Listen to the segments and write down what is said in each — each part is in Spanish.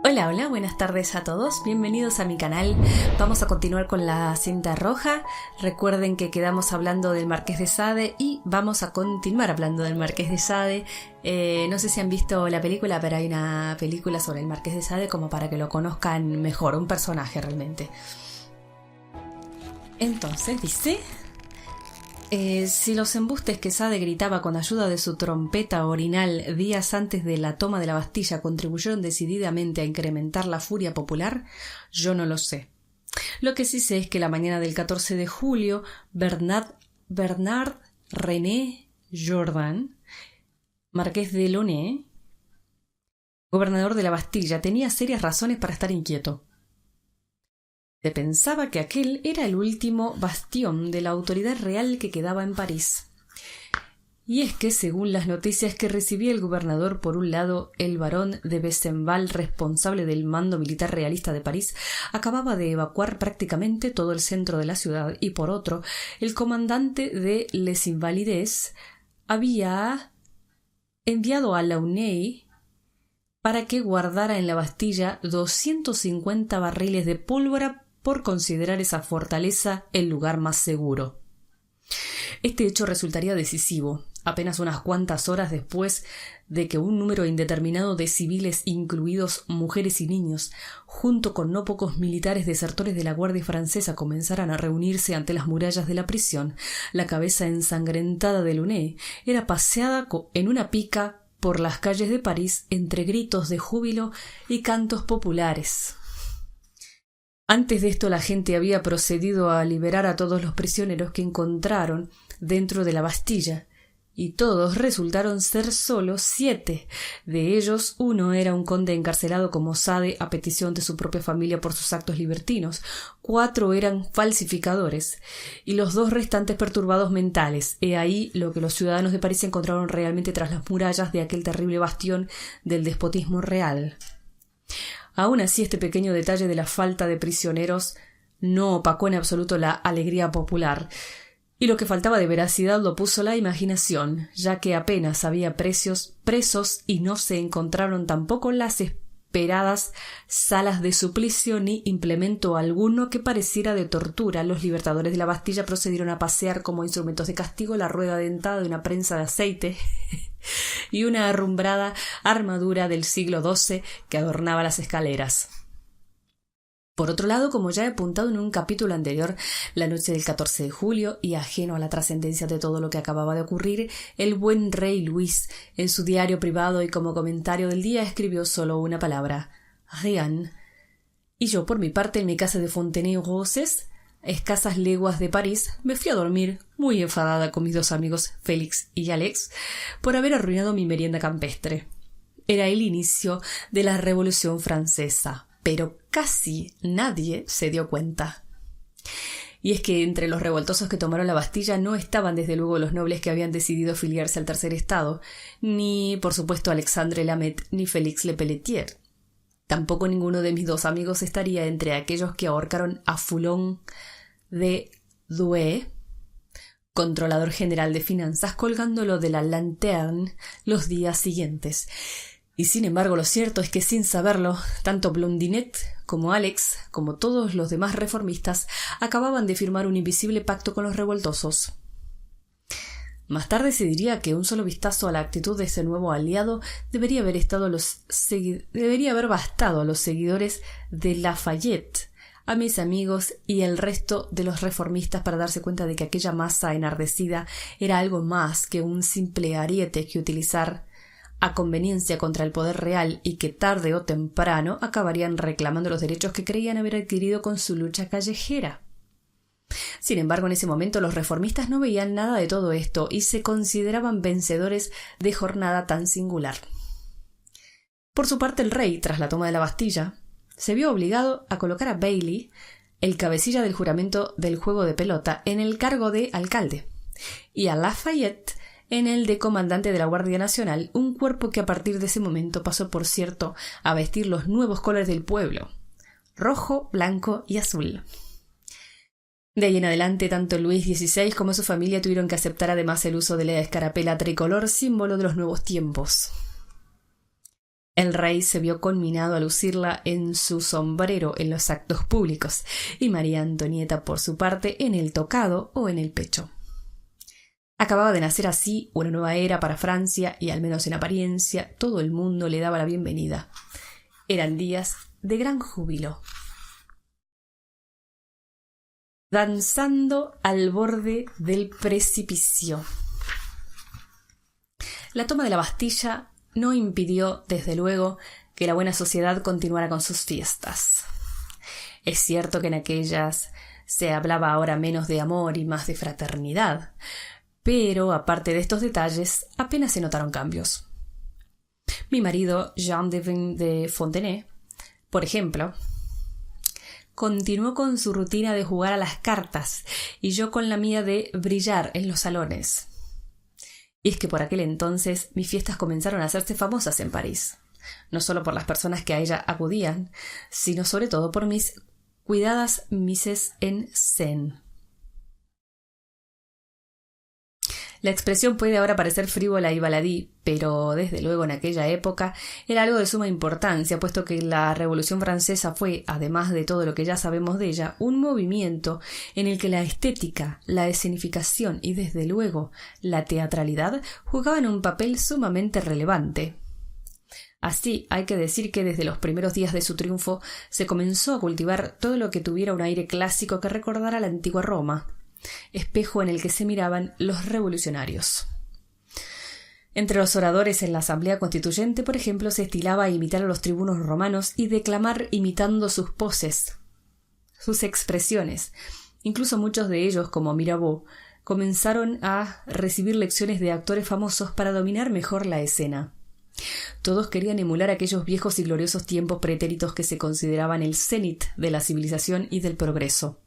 Hola, hola, buenas tardes a todos, bienvenidos a mi canal. Vamos a continuar con la cinta roja. Recuerden que quedamos hablando del Marqués de Sade y vamos a continuar hablando del Marqués de Sade. No sé si han visto la película, pero hay una película sobre el Marqués de Sade como para que lo conozcan mejor, un personaje realmente. Entonces dice... si los embustes que Sade gritaba con ayuda de su trompeta orinal días antes de la toma de la Bastilla contribuyeron decididamente a incrementar la furia popular, yo no lo sé. Lo que sí sé es que la mañana del 14 de julio, Bernard René Jourdan, marqués de Launay, gobernador de la Bastilla, tenía serias razones para estar inquieto. Se pensaba que aquel era el último bastión de la autoridad real que quedaba en París. Y es que, según las noticias que recibía el gobernador, por un lado, el barón de Besenval, responsable del mando militar realista de París, acababa de evacuar prácticamente todo el centro de la ciudad, y por otro, el comandante de Les Invalides había enviado a Launay para que guardara en la Bastilla 250 barriles de pólvora por considerar esa fortaleza el lugar más seguro. Este hecho resultaría decisivo, apenas unas cuantas horas después de que un número indeterminado de civiles, incluidos mujeres y niños, junto con no pocos militares desertores de la Guardia Francesa, comenzaran a reunirse ante las murallas de la prisión. La cabeza ensangrentada de Launay era paseada en una pica por las calles de París entre gritos de júbilo y cantos populares. Antes de esto la gente había procedido a liberar a todos los prisioneros que encontraron dentro de la Bastilla, y todos resultaron ser solo 7. De ellos, uno era un conde encarcelado como Sade a petición de su propia familia por sus actos libertinos, 4 eran falsificadores, y los 2 restantes perturbados mentales. He ahí lo que los ciudadanos de París encontraron realmente tras las murallas de aquel terrible bastión del despotismo real. Aun así, este pequeño detalle de la falta de prisioneros no opacó en absoluto la alegría popular, y lo que faltaba de veracidad lo puso la imaginación, ya que apenas había presos y no se encontraron tampoco las esperadas salas de suplicio ni implemento alguno que pareciera de tortura. Los libertadores de la Bastilla procedieron a pasear como instrumentos de castigo la rueda dentada de una prensa de aceite y una arrumbrada armadura del siglo XII que adornaba las escaleras. Por otro lado, como ya he apuntado en un capítulo anterior, la noche del 14 de julio, y ajeno a la trascendencia de todo lo que acababa de ocurrir, el buen rey Luis, en su diario privado y como comentario del día, escribió solo una palabra: rien. Y yo, por mi parte, en mi casa de Fontenay-aux-Roses, escasas leguas de París, me fui a dormir, muy enfadada con mis 2 amigos, Félix y Alex, por haber arruinado mi merienda campestre. Era el inicio de la Revolución Francesa, pero casi nadie se dio cuenta. Y es que entre los revoltosos que tomaron la Bastilla no estaban desde luego los nobles que habían decidido afiliarse al Tercer Estado, ni por supuesto Alexandre Lameth ni Félix Le Pelletier. Tampoco ninguno de mis 2 amigos estaría entre aquellos que ahorcaron a Foulon de Douai, controlador general de finanzas, colgándolo de la lanterne los días siguientes. Y sin embargo, lo cierto es que, sin saberlo, tanto Blondinet como Alex, como todos los demás reformistas, acababan de firmar un invisible pacto con los revoltosos. Más tarde se diría que un solo vistazo a la actitud de ese nuevo aliado debería haber bastado a los seguidores de Lafayette, a mis amigos y el resto de los reformistas para darse cuenta de que aquella masa enardecida era algo más que un simple ariete que utilizar a conveniencia contra el poder real, y que tarde o temprano acabarían reclamando los derechos que creían haber adquirido con su lucha callejera. Sin embargo, en ese momento los reformistas no veían nada de todo esto y se consideraban vencedores de jornada tan singular. Por su parte, el rey, tras la toma de la Bastilla, se vio obligado a colocar a Bailly, el cabecilla del juramento del juego de pelota, en el cargo de alcalde, y a Lafayette en el de comandante de la Guardia Nacional, un cuerpo que a partir de ese momento pasó, por cierto, a vestir los nuevos colores del pueblo: rojo, blanco y azul. De ahí en adelante, tanto Luis XVI como su familia tuvieron que aceptar además el uso de la escarapela tricolor, símbolo de los nuevos tiempos. El rey se vio conminado a lucirla en su sombrero en los actos públicos, y María Antonieta, por su parte, en el tocado o en el pecho. Acababa de nacer así una nueva era para Francia, y al menos en apariencia todo el mundo le daba la bienvenida. Eran días de gran júbilo. Danzando al borde del precipicio. La toma de la Bastilla no impidió, desde luego, que la buena sociedad continuara con sus fiestas. Es cierto que en aquellas se hablaba ahora menos de amor y más de fraternidad, pero, aparte de estos detalles, apenas se notaron cambios. Mi marido, Jean de Fontenay, por ejemplo, continuó con su rutina de jugar a las cartas y yo con la mía de brillar en los salones. Y es que por aquel entonces mis fiestas comenzaron a hacerse famosas en París, no solo por las personas que a ella acudían, sino sobre todo por mis cuidadas mises en scène. La expresión puede ahora parecer frívola y baladí, pero desde luego en aquella época era algo de suma importancia, puesto que la Revolución Francesa fue, además de todo lo que ya sabemos de ella, un movimiento en el que la estética, la escenificación y desde luego la teatralidad jugaban un papel sumamente relevante. Así, hay que decir que desde los primeros días de su triunfo se comenzó a cultivar todo lo que tuviera un aire clásico que recordara la antigua Roma, espejo en el que se miraban los revolucionarios. Entre los oradores en la Asamblea Constituyente, por ejemplo, se estilaba a imitar a los tribunos romanos y declamar imitando sus poses, sus expresiones. Incluso muchos de ellos, como Mirabeau, comenzaron a recibir lecciones de actores famosos para dominar mejor la escena. Todos querían emular aquellos viejos y gloriosos tiempos pretéritos que se consideraban el cenit de la civilización y del progreso.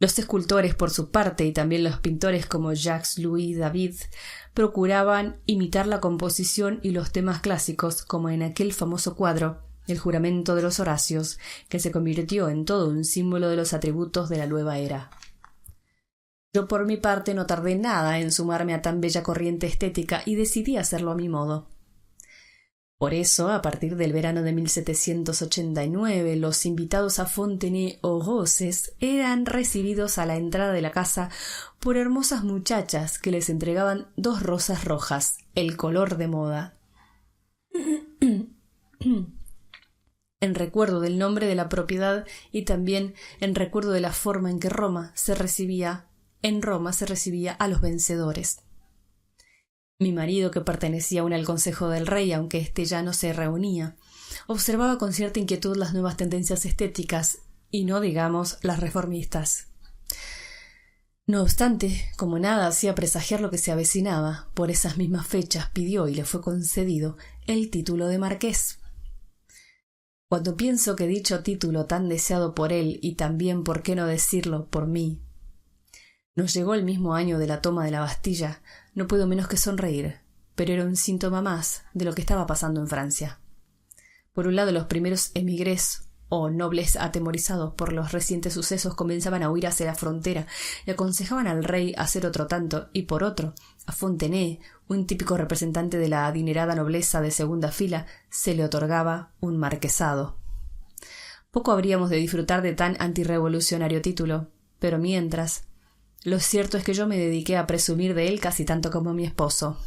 Los escultores, por su parte, y también los pintores como Jacques-Louis David, procuraban imitar la composición y los temas clásicos, como en aquel famoso cuadro, El juramento de los Horacios, que se convirtió en todo un símbolo de los atributos de la nueva era. Yo, por mi parte, no tardé nada en sumarme a tan bella corriente estética y decidí hacerlo a mi modo. Por eso, a partir del verano de 1789, los invitados a Fontenay-aux-Roses eran recibidos a la entrada de la casa por hermosas muchachas que les entregaban 2 rosas rojas, el color de moda, en recuerdo del nombre de la propiedad y también en recuerdo de la forma en que Roma se recibía a los vencedores. Mi marido, que pertenecía aún al Consejo del Rey, aunque éste ya no se reunía, observaba con cierta inquietud las nuevas tendencias estéticas, y no digamos las reformistas. No obstante, como nada hacía presagiar lo que se avecinaba, por esas mismas fechas pidió y le fue concedido el título de marqués. Cuando pienso que dicho título tan deseado por él, y también, por qué no decirlo, por mí, nos llegó el mismo año de la toma de la Bastilla, no puedo menos que sonreír, pero era un síntoma más de lo que estaba pasando en Francia. Por un lado, los primeros émigrés o nobles atemorizados por los recientes sucesos comenzaban a huir hacia la frontera y aconsejaban al rey hacer otro tanto, y por otro, a Fontenay, un típico representante de la adinerada nobleza de segunda fila, se le otorgaba un marquesado. Poco habríamos de disfrutar de tan antirrevolucionario título, pero mientras, lo cierto es que yo me dediqué a presumir de él casi tanto como mi esposo.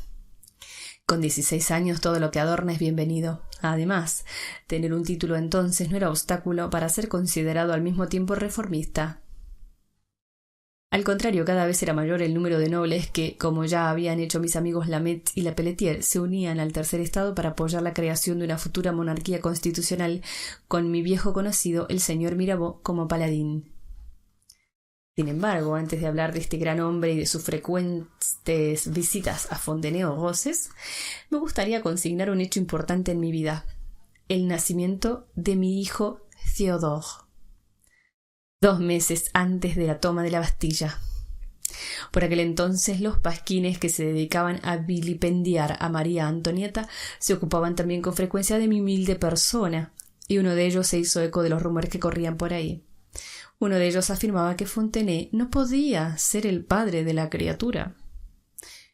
Con 16 años todo lo que adorna es bienvenido. Además, tener un título entonces no era obstáculo para ser considerado al mismo tiempo reformista. Al contrario, cada vez era mayor el número de nobles que, como ya habían hecho mis amigos Lamet y Lepelletier, se unían al tercer estado para apoyar la creación de una futura monarquía constitucional, con mi viejo conocido, el señor Mirabeau, como paladín. Sin embargo, antes de hablar de este gran hombre y de sus frecuentes visitas a Fontenay-aux-Roses, me gustaría consignar un hecho importante en mi vida: el nacimiento de mi hijo Théodore, 2 meses antes de la toma de la Bastilla. Por aquel entonces, los pasquines que se dedicaban a vilipendiar a María Antonieta se ocupaban también con frecuencia de mi humilde persona, y uno de ellos se hizo eco de los rumores que corrían por ahí. Uno de ellos afirmaba que Fontenay no podía ser el padre de la criatura.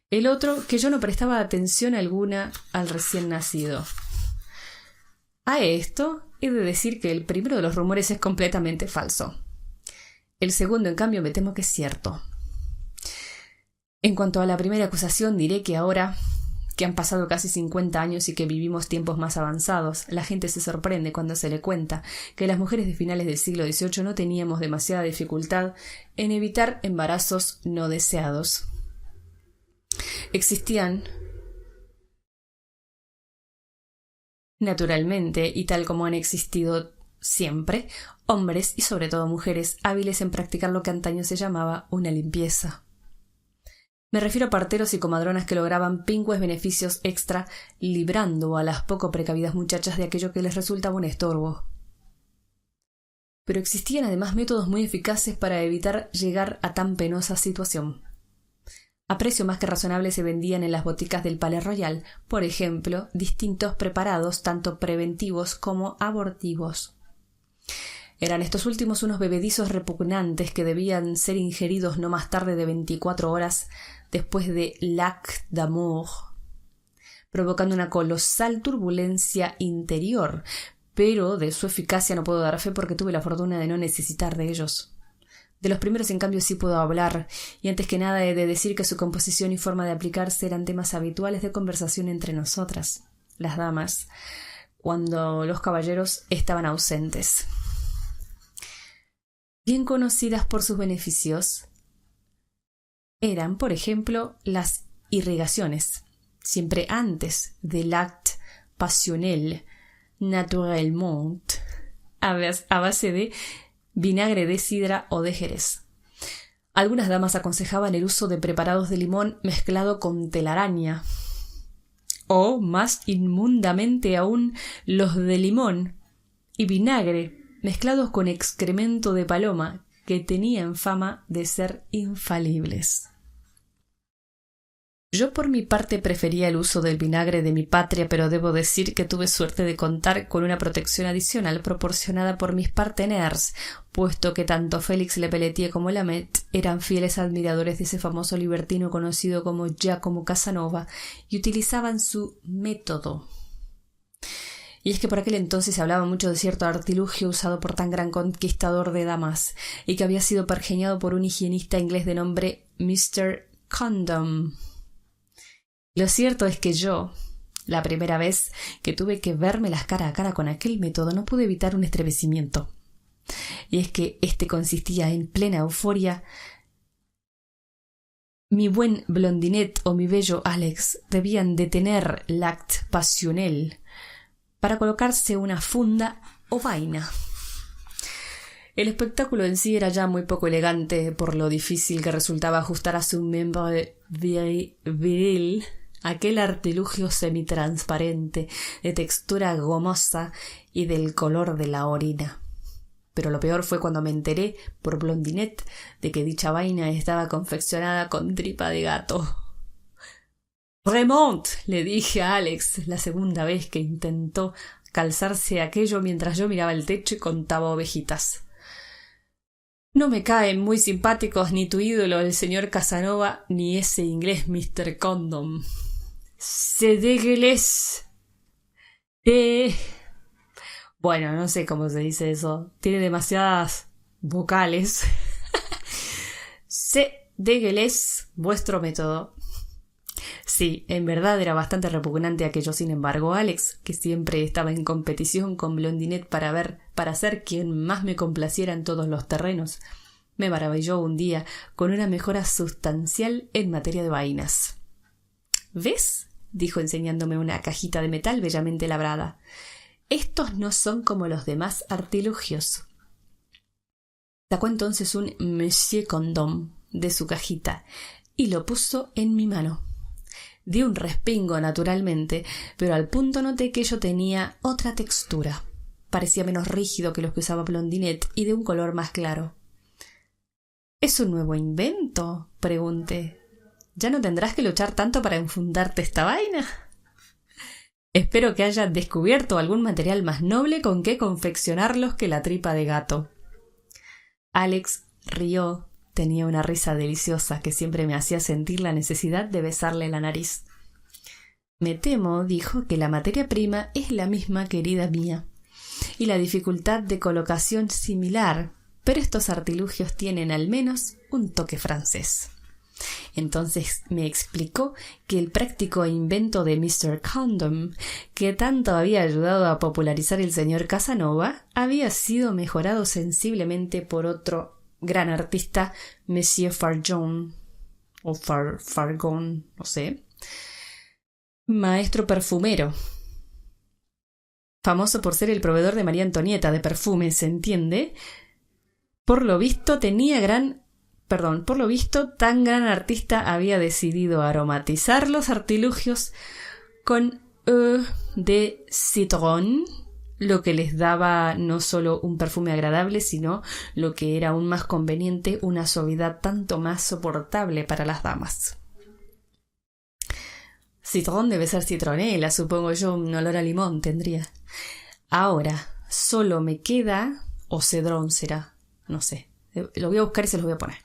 El otro, que yo no prestaba atención alguna al recién nacido. A esto he de decir que el primero de los rumores es completamente falso. El segundo, en cambio, me temo que es cierto. En cuanto a la primera acusación, diré que ahora que han pasado casi 50 años y que vivimos tiempos más avanzados, la gente se sorprende cuando se le cuenta que las mujeres de finales del siglo XVIII no teníamos demasiada dificultad en evitar embarazos no deseados. Existían, naturalmente, y tal como han existido siempre, hombres y sobre todo mujeres hábiles en practicar lo que antaño se llamaba una limpieza. Me refiero a parteros y comadronas que lograban pingües beneficios extra librando a las poco precavidas muchachas de aquello que les resultaba un estorbo. Pero existían además métodos muy eficaces para evitar llegar a tan penosa situación. A precio más que razonable se vendían en las boticas del Palais Royal, por ejemplo, distintos preparados tanto preventivos como abortivos. Eran estos últimos unos bebedizos repugnantes que debían ser ingeridos no más tarde de 24 horas después de l'acte d'amour, provocando una colosal turbulencia interior, pero de su eficacia no puedo dar fe porque tuve la fortuna de no necesitar de ellos. De los primeros, en cambio, sí puedo hablar, y antes que nada he de decir que su composición y forma de aplicarse eran temas habituales de conversación entre nosotras, las damas, cuando los caballeros estaban ausentes. Bien conocidas por sus beneficios eran, por ejemplo, las irrigaciones, siempre antes del acte passionnel, naturellement, a base de vinagre de sidra o de jerez. Algunas damas aconsejaban el uso de preparados de limón mezclado con telaraña, o, más inmundamente aún, los de limón y vinagre mezclados con excremento de paloma, que tenían fama de ser infalibles. Yo por mi parte prefería el uso del vinagre de mi patria, pero debo decir que tuve suerte de contar con una protección adicional proporcionada por mis partenaires, puesto que tanto Félix Le Pelletier como Lamet eran fieles admiradores de ese famoso libertino conocido como Giacomo Casanova y utilizaban su método. Y es que por aquel entonces se hablaba mucho de cierto artilugio usado por tan gran conquistador de damas, y que había sido pergeñado por un higienista inglés de nombre Mr. Condom. Lo cierto es que yo, la primera vez que tuve que vérmelas cara a cara con aquel método, no pude evitar un estremecimiento. Y es que este consistía en plena euforia. Mi buen Blondinet o mi bello Alex debían detener l'acte passionnel para colocarse una funda o vaina. El espectáculo en sí era ya muy poco elegante por lo difícil que resultaba ajustar a su miembro viril aquel artilugio semitransparente, de textura gomosa y del color de la orina. Pero lo peor fue cuando me enteré, por Blondinet, de que dicha vaina estaba confeccionada con tripa de gato. «Vraiment», le dije a Alex la segunda vez que intentó calzarse aquello mientras yo miraba el techo y contaba ovejitas. «No me caen muy simpáticos ni tu ídolo, el señor Casanova, ni ese inglés Mr. Condom. C'est dégueulasse. Bueno, no sé cómo se dice eso. Tiene demasiadas vocales. C'est dégueulasse, vuestro método». Sí, en verdad era bastante repugnante aquello. Sin embargo, Alex, que siempre estaba en competición con Blondinet para ser quien más me complaciera en todos los terrenos, me maravilló un día con una mejora sustancial en materia de vainas. «¿Ves?», dijo enseñándome una cajita de metal bellamente labrada. «Estos no son como los demás artilugios». Sacó entonces un Monsieur Condom de su cajita y lo puso en mi mano. Di un respingo, naturalmente, pero al punto noté que ello tenía otra textura. Parecía menos rígido que los que usaba Blondinet y de un color más claro. «¿Es un nuevo invento?», pregunté. «¿Ya no tendrás que luchar tanto para enfundarte esta vaina?». «Espero que hayas descubierto algún material más noble con que confeccionarlos que la tripa de gato». Alex rió. Tenía una risa deliciosa que siempre me hacía sentir la necesidad de besarle la nariz. Me temo, dijo, que la materia prima es la misma, querida mía, y la dificultad de colocación similar, pero estos artilugios tienen al menos un toque francés. Entonces me explicó que el práctico invento de Mr. Condom, que tanto había ayudado a popularizar el señor Casanova, había sido mejorado sensiblemente por otro gran artista, Monsieur Fargon, o Fargon, no sé, maestro perfumero, famoso por ser el proveedor de María Antonieta de perfumes, ¿se entiende? Por lo visto, tan gran artista había decidido aromatizar los artilugios con eau de citron, lo que les daba no solo un perfume agradable, sino, lo que era aún más conveniente, una suavidad tanto más soportable para las damas. Citron debe ser citronela, supongo yo, un olor a limón tendría. Ahora, solo me queda, o cedrón será, no sé, lo voy a buscar y se los voy a poner.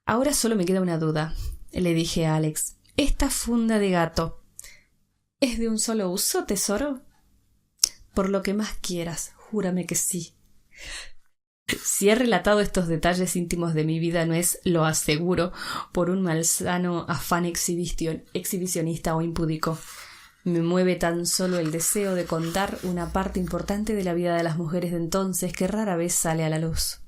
Ahora solo me queda una duda, le dije a Alex. ¿Esta funda de gato es de un solo uso, tesoro? Por lo que más quieras, júrame que sí. Si he relatado estos detalles íntimos de mi vida, no es, lo aseguro, por un malsano afán exhibicionista o impúdico. Me mueve tan solo el deseo de contar una parte importante de la vida de las mujeres de entonces que rara vez sale a la luz.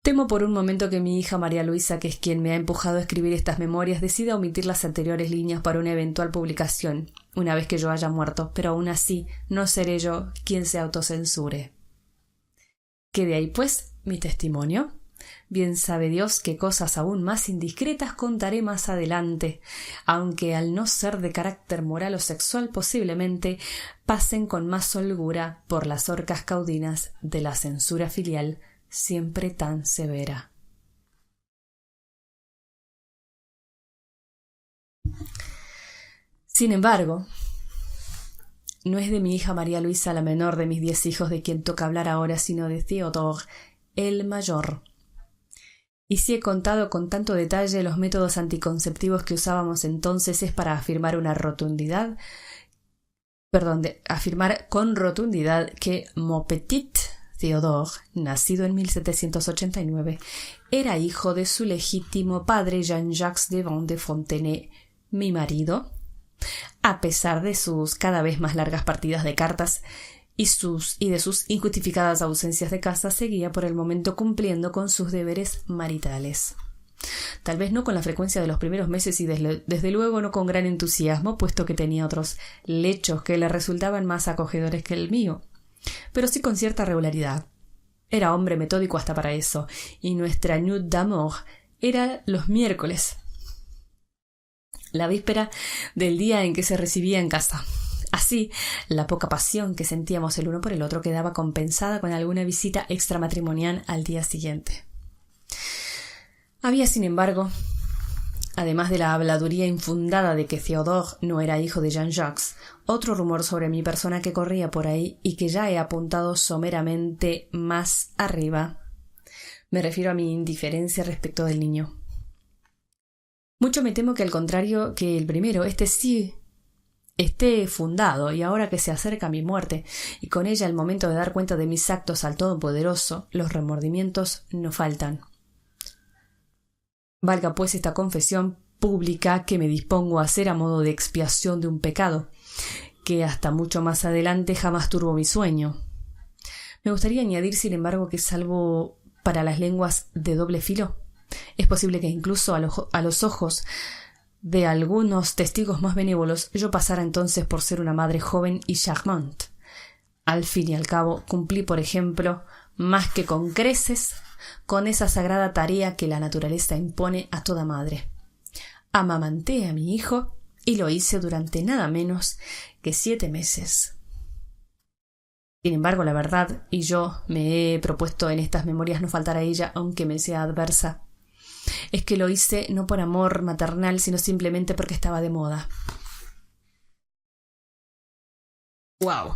Temo por un momento que mi hija María Luisa, que es quien me ha empujado a escribir estas memorias, decida omitir las anteriores líneas para una eventual publicación, una vez que yo haya muerto, pero aún así no seré yo quien se autocensure. Quede ahí, pues, mi testimonio. Bien sabe Dios qué cosas aún más indiscretas contaré más adelante, aunque al no ser de carácter moral o sexual posiblemente pasen con más holgura por las horcas caudinas de la censura filial siempre tan severa. Sin embargo, no es de mi hija María Luisa, la menor de mis 10 hijos, de quien toca hablar ahora, sino de Théodore, el mayor. Y si he contado con tanto detalle los métodos anticonceptivos que usábamos entonces es para afirmar afirmar con rotundidad que mon petit Théodore, nacido en 1789, era hijo de su legítimo padre Jean-Jacques de Van de Fontenay, mi marido, a pesar de sus cada vez más largas partidas de cartas y de sus injustificadas ausencias de casa, seguía por el momento cumpliendo con sus deberes maritales. Tal vez no con la frecuencia de los primeros meses y desde luego no con gran entusiasmo, puesto que tenía otros lechos que le resultaban más acogedores que el mío, pero sí con cierta regularidad. Era hombre metódico hasta para eso, y nuestra nuit d'amour era los miércoles, la víspera del día en que se recibía en casa. Así, la poca pasión que sentíamos el uno por el otro quedaba compensada con alguna visita extramatrimonial al día siguiente. Había, sin embargo, además de la habladuría infundada de que Théodore no era hijo de Jean-Jacques, otro rumor sobre mi persona que corría por ahí y que ya he apuntado someramente más arriba. Me refiero a mi indiferencia respecto del niño. Mucho me temo que, al contrario que el primero, sí esté fundado, y ahora que se acerca mi muerte y con ella el momento de dar cuenta de mis actos al Todopoderoso, los remordimientos no faltan. Valga pues esta confesión pública que me dispongo a hacer a modo de expiación de un pecado, que hasta mucho más adelante jamás turbó mi sueño. Me gustaría añadir, sin embargo, que salvo para las lenguas de doble filo, es posible que incluso a los ojos de algunos testigos más benévolos yo pasara entonces por ser una madre joven y charmante. Al fin y al cabo, cumplí, por ejemplo, más que con creces, con esa sagrada tarea que la naturaleza impone a toda madre. Amamanté a mi hijo y lo hice durante nada menos que 7 meses. Sin embargo, la verdad, y yo me he propuesto en estas memorias no faltar a ella, aunque me sea adversa, es que lo hice no por amor maternal, sino simplemente porque estaba de moda. ¡Wow!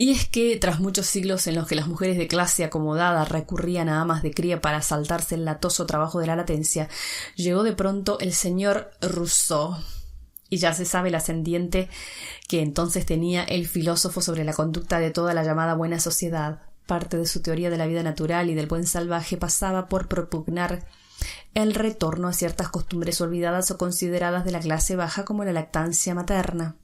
Y es que, tras muchos siglos en los que las mujeres de clase acomodada recurrían a amas de cría para saltarse el latoso trabajo de la latencia, llegó de pronto el señor Rousseau. Y ya se sabe el ascendiente que entonces tenía el filósofo sobre la conducta de toda la llamada buena sociedad. Parte de su teoría de la vida natural y del buen salvaje pasaba por propugnar el retorno a ciertas costumbres olvidadas o consideradas de la clase baja como la lactancia materna.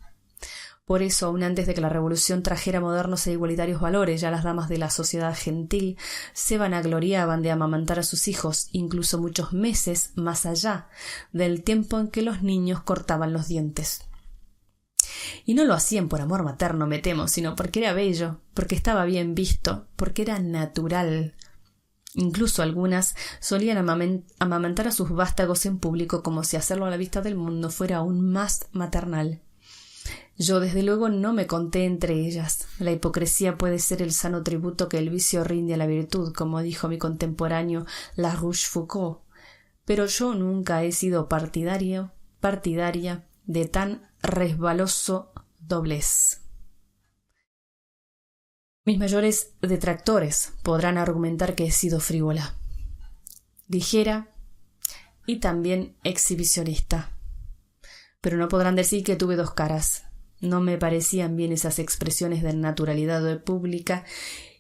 Por eso, aun antes de que la revolución trajera modernos e igualitarios valores, ya las damas de la sociedad gentil se vanagloriaban de amamantar a sus hijos, incluso muchos meses más allá del tiempo en que los niños cortaban los dientes. Y no lo hacían por amor materno, me temo, sino porque era bello, porque estaba bien visto, porque era natural. Incluso algunas solían amamantar a sus vástagos en público como si hacerlo a la vista del mundo fuera aún más maternal. Yo, desde luego, no me conté entre ellas. La hipocresía puede ser el sano tributo que el vicio rinde a la virtud, como dijo mi contemporáneo La Rochefoucauld. Pero yo nunca he sido partidaria de tan resbaloso doblez. Mis mayores detractores podrán argumentar que he sido frívola, ligera y también exhibicionista. Pero no podrán decir que tuve dos caras. No me parecían bien esas expresiones de naturalidad pública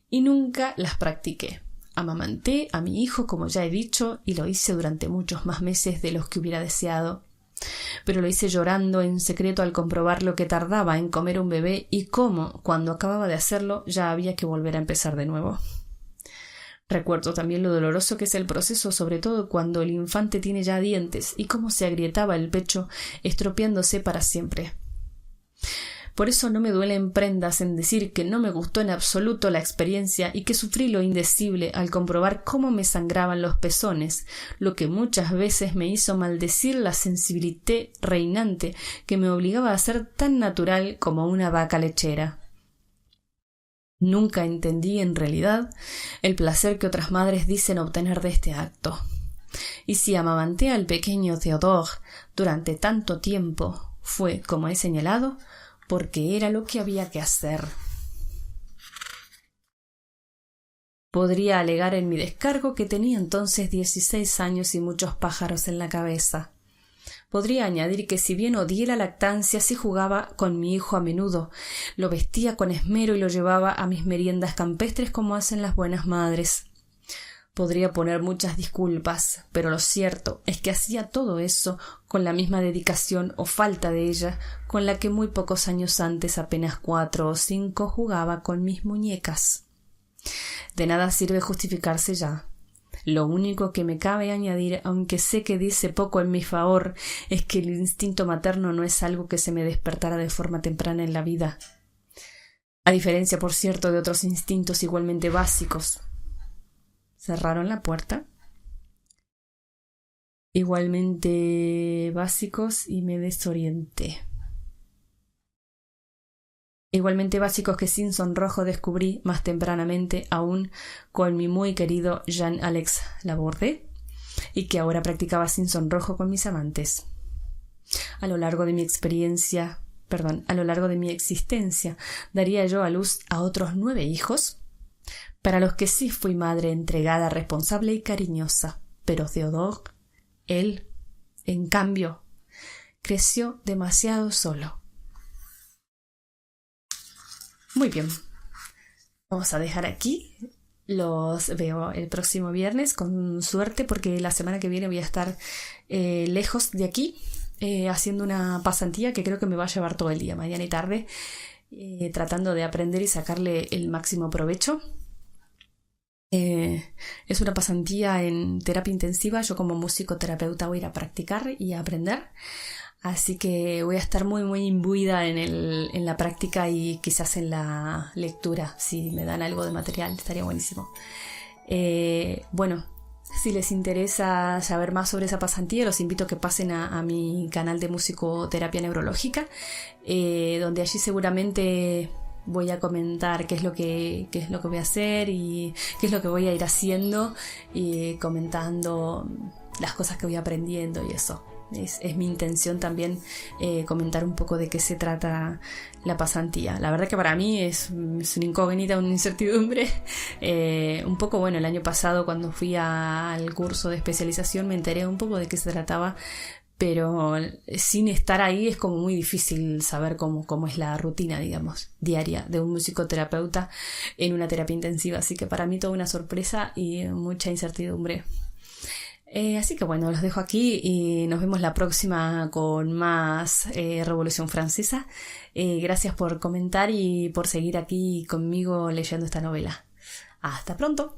y nunca las practiqué. Amamanté a mi hijo, como ya he dicho, y lo hice durante muchos más meses de los que hubiera deseado. Pero lo hice llorando en secreto al comprobar lo que tardaba en comer un bebé y cómo, cuando acababa de hacerlo, ya había que volver a empezar de nuevo. Recuerdo también lo doloroso que es el proceso, sobre todo cuando el infante tiene ya dientes, y cómo se agrietaba el pecho, estropeándose para siempre. Por eso no me duelen prendas en decir que no me gustó en absoluto la experiencia y que sufrí lo indecible al comprobar cómo me sangraban los pezones, lo que muchas veces me hizo maldecir la sensibilité reinante que me obligaba a ser tan natural como una vaca lechera. Nunca entendí, en realidad, el placer que otras madres dicen obtener de este acto. Y si amamanté al pequeño Theodore durante tanto tiempo, fue, como he señalado, porque era lo que había que hacer. Podría alegar en mi descargo que tenía entonces 16 años y muchos pájaros en la cabeza. Podría añadir que si bien odié la lactancia, sí jugaba con mi hijo a menudo, lo vestía con esmero y lo llevaba a mis meriendas campestres como hacen las buenas madres. Podría poner muchas disculpas, pero lo cierto es que hacía todo eso con la misma dedicación o falta de ella con la que muy pocos años antes, apenas 4 o 5, jugaba con mis muñecas. De nada sirve justificarse ya. Lo único que me cabe añadir, aunque sé que dice poco en mi favor, es que el instinto materno no es algo que se me despertara de forma temprana en la vida. A diferencia, por cierto, de otros instintos igualmente básicos. Cerraron la puerta. Igualmente básicos y me desorienté. Igualmente básicos que sin sonrojo descubrí más tempranamente aún con mi muy querido Jean-Alex Laborde y que ahora practicaba sin sonrojo con mis amantes. A lo largo de mi existencia, daría yo a luz a otros 9 hijos, para los que sí fui madre entregada, responsable y cariñosa. Pero Theodore, él, en cambio, creció demasiado solo. Muy bien, vamos a dejar aquí. Los veo el próximo viernes, con suerte, porque la semana que viene voy a estar lejos de aquí, haciendo una pasantía que creo que me va a llevar todo el día, mañana y tarde, tratando de aprender y sacarle el máximo provecho. Es una pasantía en terapia intensiva. Yo como musicoterapeuta voy a ir a practicar y a aprender. Así que voy a estar muy muy imbuida en la práctica y quizás en la lectura. Si me dan algo de material estaría buenísimo. Bueno, si les interesa saber más sobre esa pasantía, los invito a que pasen a mi canal de musicoterapia neurológica, donde allí seguramente voy a comentar qué es lo que voy a hacer y qué es lo que voy a ir haciendo, y comentando las cosas que voy aprendiendo y eso. es mi intención también comentar un poco de qué se trata la pasantía. La verdad que para mí es una incógnita, una incertidumbre. Un poco, bueno, el año pasado cuando fui al curso de especialización me enteré un poco de qué se trataba, pero sin estar ahí es como muy difícil saber cómo es la rutina, digamos, diaria de un musicoterapeuta en una terapia intensiva. Así que para mí toda una sorpresa y mucha incertidumbre. Así que bueno, los dejo aquí y nos vemos la próxima con más Revolución Francesa. Gracias por comentar y por seguir aquí conmigo leyendo esta novela. Hasta pronto.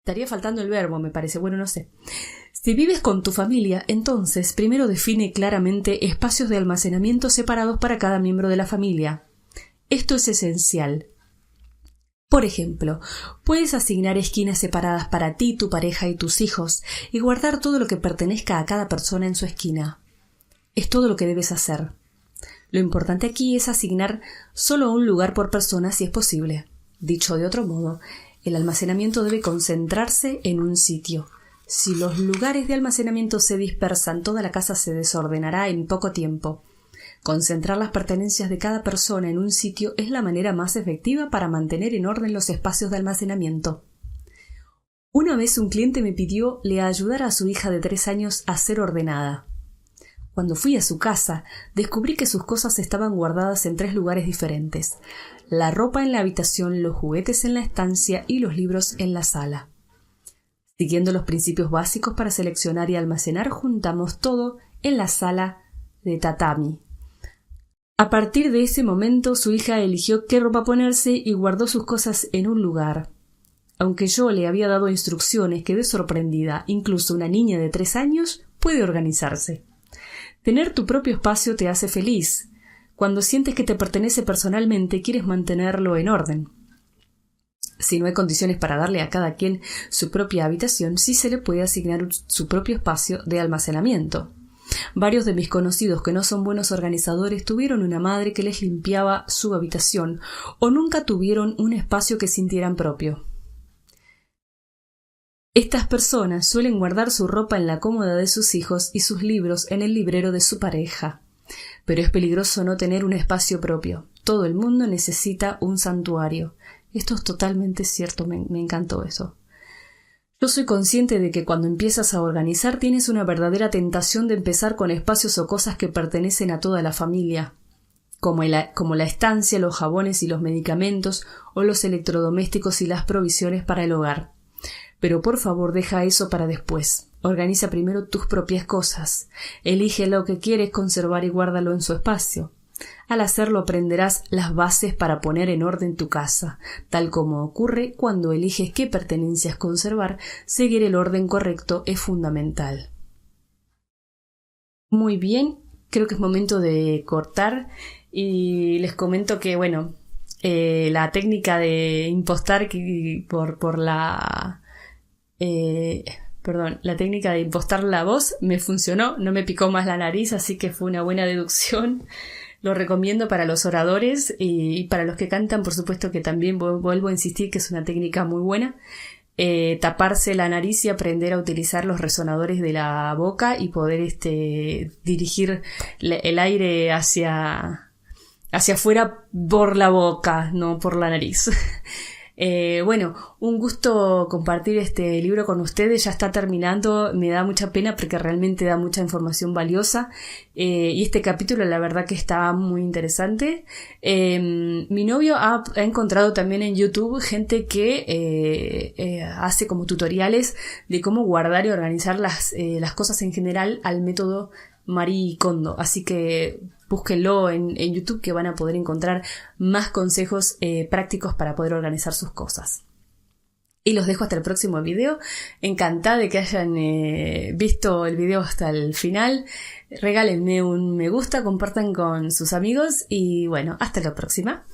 Estaría faltando el verbo, me parece. Bueno, no sé. Si vives con tu familia, entonces primero define claramente espacios de almacenamiento separados para cada miembro de la familia. Esto es esencial. Por ejemplo, puedes asignar esquinas separadas para ti, tu pareja y tus hijos y guardar todo lo que pertenezca a cada persona en su esquina. Es todo lo que debes hacer. Lo importante aquí es asignar solo un lugar por persona si es posible. Dicho de otro modo, el almacenamiento debe concentrarse en un sitio. Si los lugares de almacenamiento se dispersan, toda la casa se desordenará en poco tiempo. Concentrar las pertenencias de cada persona en un sitio es la manera más efectiva para mantener en orden los espacios de almacenamiento. Una vez un cliente me pidió le ayudara a su hija de 3 años a ser ordenada. Cuando fui a su casa, descubrí que sus cosas estaban guardadas en 3 lugares diferentes: la ropa en la habitación, los juguetes en la estancia y los libros en la sala. Siguiendo los principios básicos para seleccionar y almacenar, juntamos todo en la sala de tatami. A partir de ese momento, su hija eligió qué ropa ponerse y guardó sus cosas en un lugar. Aunque yo le había dado instrucciones, quedé sorprendida. Incluso una niña de 3 años puede organizarse. Tener tu propio espacio te hace feliz. Cuando sientes que te pertenece personalmente, quieres mantenerlo en orden. Si no hay condiciones para darle a cada quien su propia habitación, sí se le puede asignar su propio espacio de almacenamiento. Varios de mis conocidos que no son buenos organizadores tuvieron una madre que les limpiaba su habitación o nunca tuvieron un espacio que sintieran propio. Estas personas suelen guardar su ropa en la cómoda de sus hijos y sus libros en el librero de su pareja. Pero es peligroso no tener un espacio propio. Todo el mundo necesita un santuario. Esto es totalmente cierto, me encantó eso. Yo soy consciente de que cuando empiezas a organizar tienes una verdadera tentación de empezar con espacios o cosas que pertenecen a toda la familia, como la estancia, los jabones y los medicamentos, o los electrodomésticos y las provisiones para el hogar. Pero por favor deja eso para después. Organiza primero tus propias cosas. Elige lo que quieres conservar y guárdalo en su espacio. Al hacerlo aprenderás las bases para poner en orden tu casa. Tal como ocurre cuando eliges qué pertenencias conservar, seguir el orden correcto es fundamental. Muy bien, creo que es momento de cortar y les comento que, la técnica de impostar la técnica de impostar la voz me funcionó, no me picó más la nariz, así que fue una buena deducción. Lo recomiendo para los oradores y para los que cantan, por supuesto que también vuelvo a insistir que es una técnica muy buena. Taparse la nariz y aprender a utilizar los resonadores de la boca y poder dirigir el aire hacia afuera por la boca, no por la nariz. Un gusto compartir este libro con ustedes. Ya está terminando, me da mucha pena porque realmente da mucha información valiosa, y este capítulo la verdad que está muy interesante. Mi novio ha encontrado también en YouTube gente que hace como tutoriales de cómo guardar y organizar las cosas en general al método Marie Kondo, así que búsquenlo en YouTube, que van a poder encontrar más consejos prácticos para poder organizar sus cosas. Y los dejo hasta el próximo video. Encantada de que hayan visto el video hasta el final. Regálenme un me gusta, compartan con sus amigos y hasta la próxima.